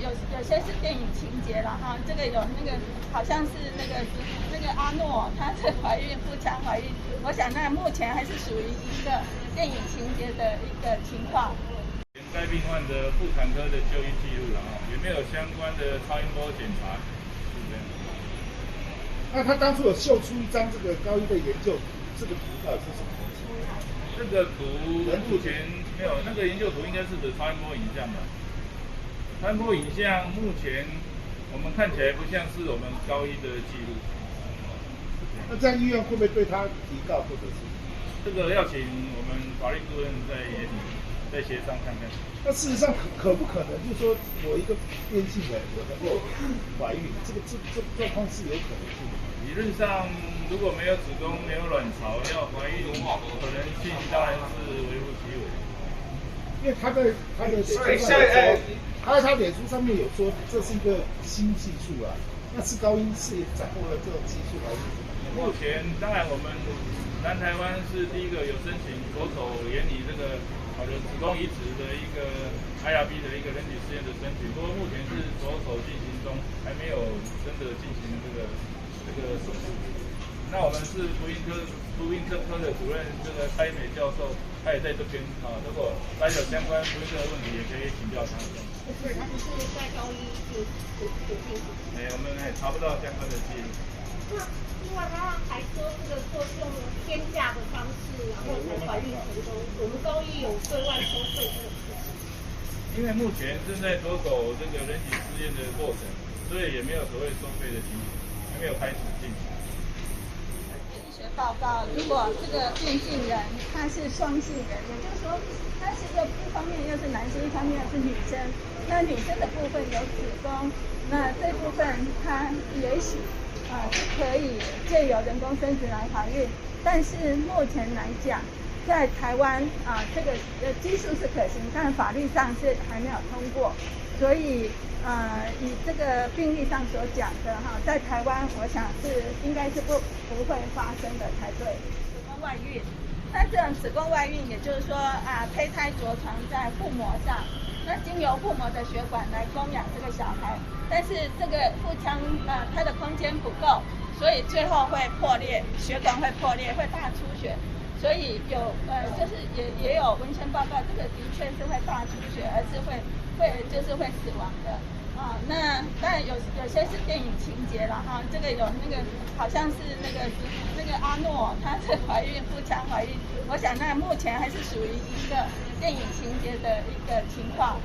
有些是电影情节了哈，这个有那个好像是那个阿诺，她是怀孕腹腔怀孕，我想那目前还是属于一个电影情节的一个情况。该病患的妇产科的就医记录了哈，有没有相关的超音波检查？是这样。那他当初有秀出一张这个高一的研究图，这个图到底是什么东西？这个图目前没有，那个研究图应该是指超音波影像吧？超音波影像目前我们看起来不像是我们高一的记录。那这样医院会不会对他提告，或者是？这个要请我们法律顾问再协商看看。那事实上可不可能，就是说我一个变性人我能够怀孕，这状况是有可能性的。理论上，如果没有子宫、没有卵巢，要怀孕可能性当然是微乎其微。因为他在脸书上面有说这是一个新技术啊，那是高医是掌握了这种技术还是什么？目前当然我们南台湾是第一个有申请左手研拟这个子宫移植的一个 IRB 的一个人体试验的申请，不过目前是左手进行中，还没有真的进行这个手术。那我们是福音症科的主任这个蔡美教授，他也在这边啊，如果大家有相关福音症的问题，也可以请教他。是他不是在高一就进行？我们还查不到相关的记录。那另外他还说这个做用天价的方式，然后才怀孕成功。我们高一有对外收费这种事情。因为目前正在着手这个人体试验的过程，所以也没有所谓收费的情形，还没有开始进行。医学报告，如果这个变性人他是双性人，也就是说他是一方面又是男生，一方面又是女生，那女生的部分有子宫，那这部分他也许是可以借由人工生殖来怀孕，但是目前来讲，在台湾这个技术是可行，但法律上是还没有通过，所以以这个病例上所讲的在台湾我想是应该是不会发生的才对。子宫外孕，那这种子宫外孕也就是说胚胎着床在腹膜上，那经由腹膜的血管来供养这个小孩，但是这个腹腔它的空间不够，所以最后会破裂，血管会破裂，会大出血。所以就是也有文献报告，这个的确是会大出血，而是会死亡的那当然有些是电影情节了哈，这个有那个好像是那个阿诺，她是怀孕腹腔怀孕，我想那目前还是属于一个电影情节的一个情况。